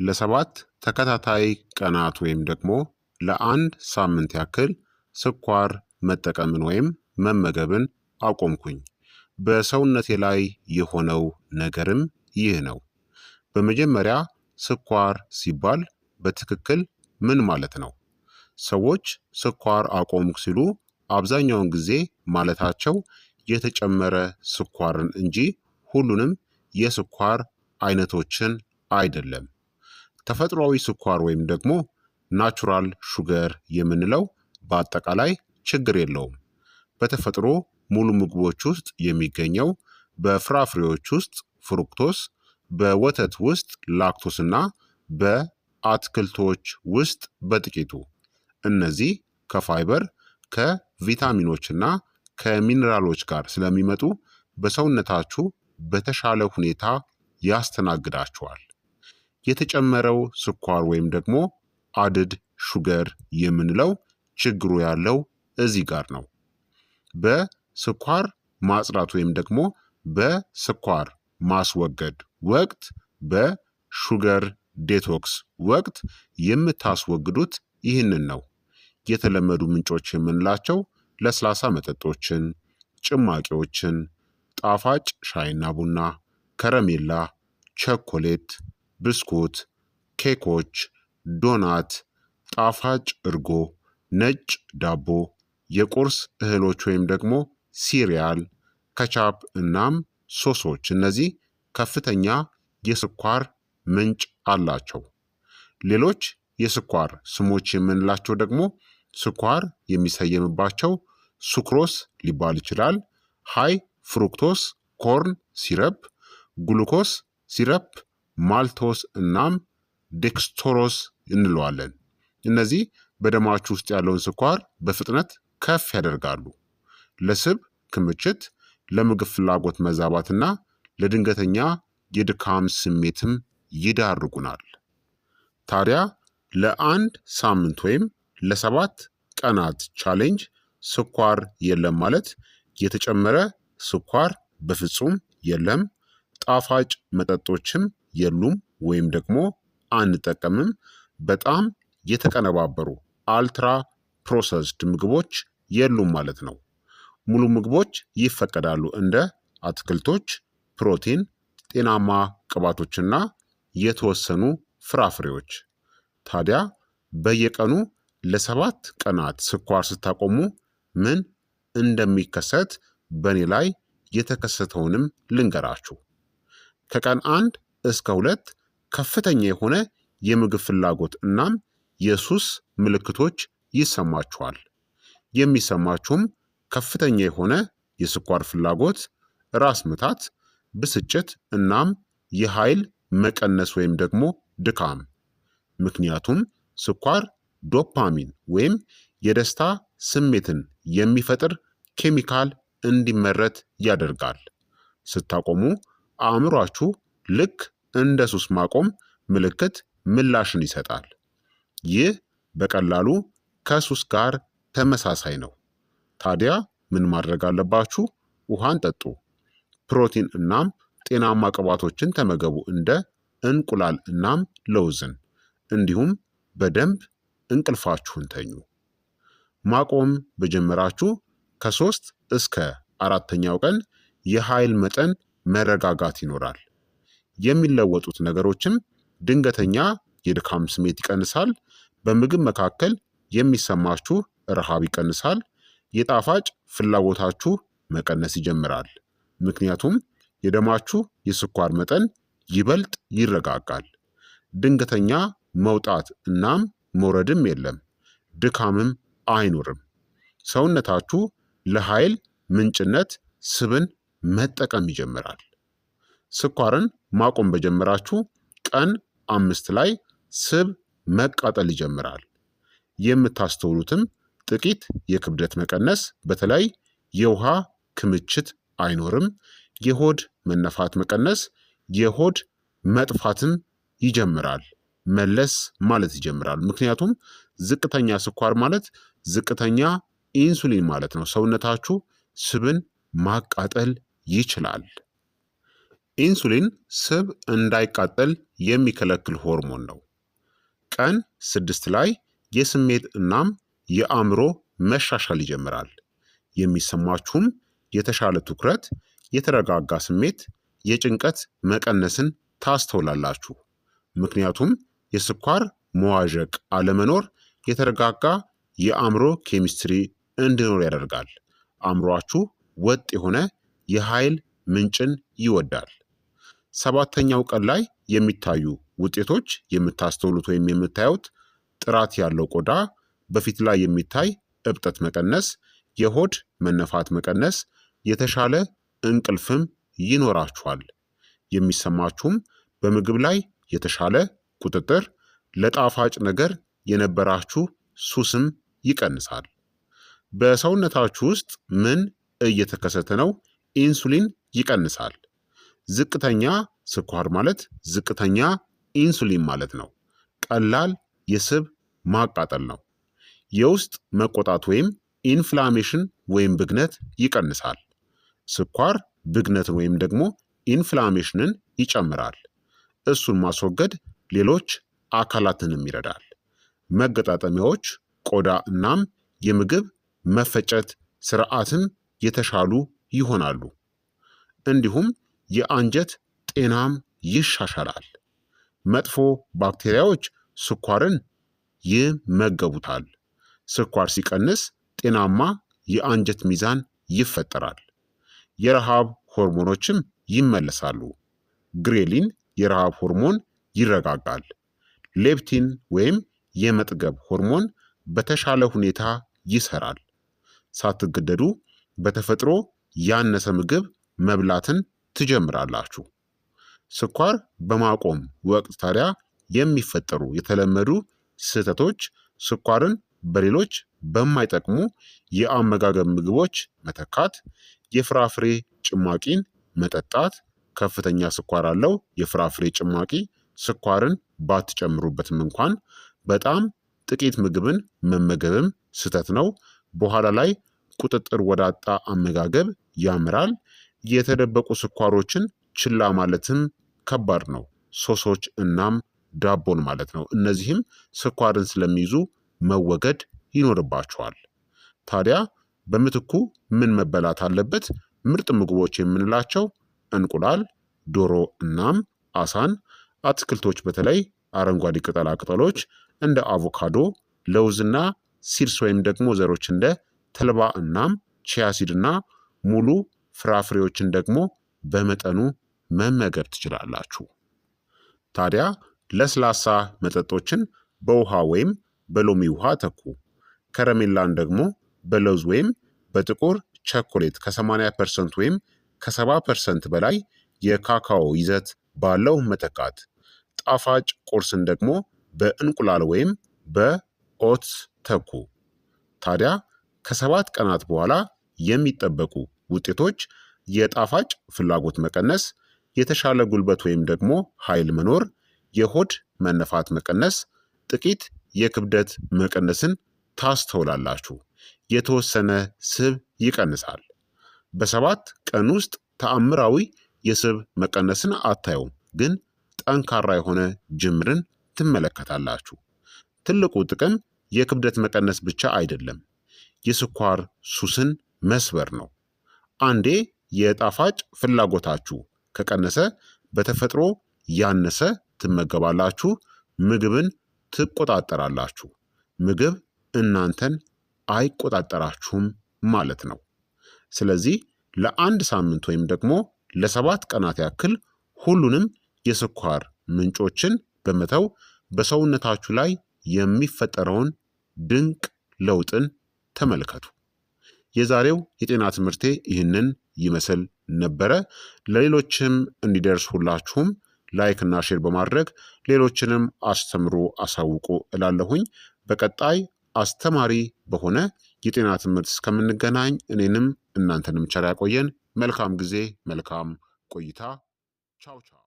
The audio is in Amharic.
ለሰባት ተከታታይ ቀናት ወይም ደግሞ ለአንድ ሳምንት ያክል ስኳር መጠቀምን ወይም መመገብን አቆምኩኝ። በሰውነቴ ላይ የሆነው ነገርም ይህ ነው። በመጀመሪያ ስኳር ሲባል በትክክል ምን ማለት ነው? ሰዎች ስኳር አቆምኩ ሲሉ አብዛኛውን ጊዜ ማለታቸው የተጨመረ ስኳርን እንጂ ሁሉንም የስኳር አይነቶችን አይደለም። ተፈጥሯዊ ስኳር ወይም ደግሞ ናቹራል ሹገር የምንለው በአጠቃላይ ችግር የለውም። በተፈጥሮ ሙሉ ምግቦች ውስጥ የሚገኘው፣ በፍራፍሬዎች ውስጥ ፍሩክቶስ፣ በወተት ውስጥ ላክቶስ እና በአትክልቶች ውስጥ በጥቂቱ። እነዚህ ከፋይበር ከቪታሚኖች እና ከሚነራሎች ጋር ስለሚመጡ በሰውነታችሁ በተሻለ ሁኔታ ያስተናግዳቸዋል። የተጨመረው ስኳር ወይም ደግሞ አድድ ሹገር የምንለው ችግሩ ያለው እዚህ ጋር ነው። በስኳር ማጽዳት ወይም ደግሞ በስኳር ማስወገድ ወቅት፣ በሹገር ዴቶክስ ወቅት የምታስወግዱት ይህንን ነው። የተለመዱ ምንጮች የምንላቸው ለስላሳ መጠጦችን፣ ጭማቂዎችን፣ ጣፋጭ ሻይና ቡና፣ ከረሜላ፣ ቸኮሌት፣ ብስኩት፣ ኬኮች፣ ዶናት፣ ጣፋጭ እርጎ፣ ነጭ ዳቦ፣ የቁርስ እህሎች ወይም ደግሞ ሲሪያል፣ ከቻፕ እናም ሶሶች። እነዚህ ከፍተኛ የስኳር ምንጭ አላቸው። ሌሎች የስኳር ስሞች የምንላቸው ደግሞ ስኳር የሚሰየምባቸው ሱክሮስ ሊባል ይችላል፣ ሃይ ፍሩክቶስ ኮርን ሲረፕ፣ ግሉኮስ ሲረፕ፣ ማልቶስ እናም ዴክስትሮስ እንለዋለን። እነዚህ በደማችሁ ውስጥ ያለውን ስኳር በፍጥነት ከፍ ያደርጋሉ። ለስብ ክምችት፣ ለምግብ ፍላጎት መዛባትና ለድንገተኛ የድካም ስሜትም ይዳርጉናል። ታዲያ ለአንድ ሳምንት ወይም ለሰባት ቀናት ቻሌንጅ ስኳር የለም ማለት የተጨመረ ስኳር በፍጹም የለም፣ ጣፋጭ መጠጦችም የሉም ወይም ደግሞ አንጠቀምም፣ በጣም የተቀነባበሩ አልትራ ፕሮሰስድ ምግቦች የሉም ማለት ነው። ሙሉ ምግቦች ይፈቀዳሉ፣ እንደ አትክልቶች፣ ፕሮቲን፣ ጤናማ ቅባቶችና የተወሰኑ ፍራፍሬዎች። ታዲያ በየቀኑ ለሰባት ቀናት ስኳር ስታቆሙ ምን እንደሚከሰት በእኔ ላይ የተከሰተውንም ልንገራችሁ። ከቀን 1 እስከ 2 ከፍተኛ የሆነ የምግብ ፍላጎት እናም የሱስ ምልክቶች ይሰማችኋል። የሚሰማችሁም ከፍተኛ የሆነ የስኳር ፍላጎት፣ ራስ ምታት፣ ብስጭት እናም የኃይል መቀነስ ወይም ደግሞ ድካም። ምክንያቱም ስኳር ዶፓሚን ወይም የደስታ ስሜትን የሚፈጥር ኬሚካል እንዲመረት ያደርጋል። ስታቆሙ አእምሯችሁ ልክ እንደ ሱስ ማቆም ምልክት ምላሽን ይሰጣል። ይህ በቀላሉ ከሱስ ጋር ተመሳሳይ ነው። ታዲያ ምን ማድረግ አለባችሁ? ውሃን ጠጡ፣ ፕሮቲን እናም ጤናማ ቅባቶችን ተመገቡ፣ እንደ እንቁላል እናም ለውዝን። እንዲሁም በደንብ እንቅልፋችሁን ተኙ። ማቆም በጀመራችሁ ከ3 እስከ 4ኛው ቀን የኃይል መጠን መረጋጋት ይኖራል። የሚለወጡት ነገሮችም ድንገተኛ የድካም ስሜት ይቀንሳል። በምግብ መካከል የሚሰማችሁ ረሃብ ይቀንሳል። የጣፋጭ ፍላጎታችሁ መቀነስ ይጀምራል። ምክንያቱም የደማችሁ የስኳር መጠን ይበልጥ ይረጋጋል። ድንገተኛ መውጣት እናም መውረድም የለም። ድካምም አይኖርም። ሰውነታችሁ ለኃይል ምንጭነት ስብን መጠቀም ይጀምራል። ስኳርን ማቆም በጀመራችሁ ቀን 5 ላይ ስብ መቃጠል ይጀምራል። የምታስተውሉትም ጥቂት የክብደት መቀነስ፣ በተለይ የውሃ ክምችት አይኖርም። የሆድ መነፋት መቀነስ፣ የሆድ መጥፋትም ይጀምራል። መለስ ማለት ይጀምራል። ምክንያቱም ዝቅተኛ ስኳር ማለት ዝቅተኛ ኢንሱሊን ማለት ነው። ሰውነታችሁ ስብን ማቃጠል ይችላል። ኢንሱሊን ስብ እንዳይቃጠል የሚከለክል ሆርሞን ነው። ቀን 6 ላይ የስሜት እናም የአእምሮ መሻሻል ይጀምራል። የሚሰማችሁም የተሻለ ትኩረት፣ የተረጋጋ ስሜት፣ የጭንቀት መቀነስን ታስተውላላችሁ። ምክንያቱም የስኳር መዋዠቅ አለመኖር የተረጋጋ የአእምሮ ኬሚስትሪ እንዲኖር ያደርጋል። አእምሯችሁ ወጥ የሆነ የኃይል ምንጭን ይወዳል። 7ኛው ቀን ላይ የሚታዩ ውጤቶች የምታስተውሉት ወይም የምታዩት ጥራት ያለው ቆዳ፣ በፊት ላይ የሚታይ እብጠት መቀነስ፣ የሆድ መነፋት መቀነስ፣ የተሻለ እንቅልፍም ይኖራችኋል። የሚሰማችሁም በምግብ ላይ የተሻለ ቁጥጥር፣ ለጣፋጭ ነገር የነበራችሁ ሱስም ይቀንሳል። በሰውነታችሁ ውስጥ ምን እየተከሰተ ነው? ኢንሱሊን ይቀንሳል። ዝቅተኛ ስኳር ማለት ዝቅተኛ ኢንሱሊን ማለት ነው። ቀላል የስብ ማቃጠል ነው። የውስጥ መቆጣት ወይም ኢንፍላሜሽን ወይም ብግነት ይቀንሳል። ስኳር ብግነትን ወይም ደግሞ ኢንፍላሜሽንን ይጨምራል። እሱን ማስወገድ ሌሎች አካላትንም ይረዳል። መገጣጠሚያዎች፣ ቆዳ እናም የምግብ መፈጨት ስርዓትም የተሻሉ ይሆናሉ። እንዲሁም የአንጀት ጤናም ይሻሻላል። መጥፎ ባክቴሪያዎች ስኳርን ይመገቡታል። ስኳር ሲቀንስ ጤናማ የአንጀት ሚዛን ይፈጠራል። የረሃብ ሆርሞኖችም ይመለሳሉ። ግሬሊን የረሃብ ሆርሞን ይረጋጋል። ሌፕቲን ወይም የመጥገብ ሆርሞን በተሻለ ሁኔታ ይሰራል። ሳትገደዱ በተፈጥሮ ያነሰ ምግብ መብላትን ትጀምራላችሁ። ስኳር በማቆም ወቅት ታዲያ የሚፈጠሩ የተለመዱ ስህተቶች ስኳርን በሌሎች በማይጠቅሙ የአመጋገብ ምግቦች መተካት፣ የፍራፍሬ ጭማቂን መጠጣት። ከፍተኛ ስኳር አለው የፍራፍሬ ጭማቂ ስኳርን ባትጨምሩበትም እንኳን በጣም ጥቂት ምግብን መመገብም ስህተት ነው። በኋላ ላይ ቁጥጥር ወዳጣ አመጋገብ ያምራል። የተደበቁ ስኳሮችን ችላ ማለትም ከባድ ነው። ሶሶች እናም ዳቦን ማለት ነው። እነዚህም ስኳርን ስለሚይዙ መወገድ ይኖርባቸዋል። ታዲያ በምትኩ ምን መበላት አለበት? ምርጥ ምግቦች የምንላቸው እንቁላል፣ ዶሮ እናም አሳን፣ አትክልቶች በተለይ አረንጓዴ ቅጠላ ቅጠሎች እንደ አቮካዶ፣ ለውዝና ሲድስ ወይም ደግሞ ዘሮች እንደ ተልባ እናም ቺያሲድ እና ሙሉ ፍራፍሬዎችን ደግሞ በመጠኑ መመገብ ትችላላችሁ። ታዲያ ለስላሳ መጠጦችን በውሃ ወይም በሎሚ ውሃ ተኩ። ከረሜላን ደግሞ በለውዝ ወይም በጥቁር ቸኮሌት ከ80% ወይም ከ70% በላይ የካካኦ ይዘት ባለው መተካት። ጣፋጭ ቁርስን ደግሞ በእንቁላል ወይም በኦትስ ተኩ። ታዲያ ከ7 ቀናት በኋላ የሚጠበቁ ውጤቶች የጣፋጭ ፍላጎት መቀነስ፣ የተሻለ ጉልበት ወይም ደግሞ ኃይል መኖር፣ የሆድ መነፋት መቀነስ፣ ጥቂት የክብደት መቀነስን ታስተውላላችሁ። የተወሰነ ስብ ይቀንሳል። በ7 ቀን ውስጥ ተአምራዊ የስብ መቀነስን አታዩም፣ ግን ጠንካራ የሆነ ጅምርን ትመለከታላችሁ። ትልቁ ጥቅም የክብደት መቀነስ ብቻ አይደለም፣ የስኳር ሱስን መስበር ነው። አንዴ የጣፋጭ ፍላጎታችሁ ከቀነሰ በተፈጥሮ ያነሰ ትመገባላችሁ፣ ምግብን ትቆጣጠራላችሁ። ምግብ እናንተን አይቆጣጠራችሁም ማለት ነው። ስለዚህ ለ1 ሳምንት ወይም ደግሞ ለ7 ቀናት ያክል ሁሉንም የስኳር ምንጮችን በመተው በሰውነታችሁ ላይ የሚፈጠረውን ድንቅ ለውጥን ተመልከቱ። የዛሬው የጤና ትምህርቴ ይህንን ይመስል ነበረ። ለሌሎችም እንዲደርስ ሁላችሁም ላይክ እና ሼር በማድረግ ሌሎችንም አስተምሩ፣ አሳውቁ እላለሁኝ። በቀጣይ አስተማሪ በሆነ የጤና ትምህርት እስከምንገናኝ እኔንም እናንተንም ቸር ያቆየን። መልካም ጊዜ፣ መልካም ቆይታ። ቻው ቻው።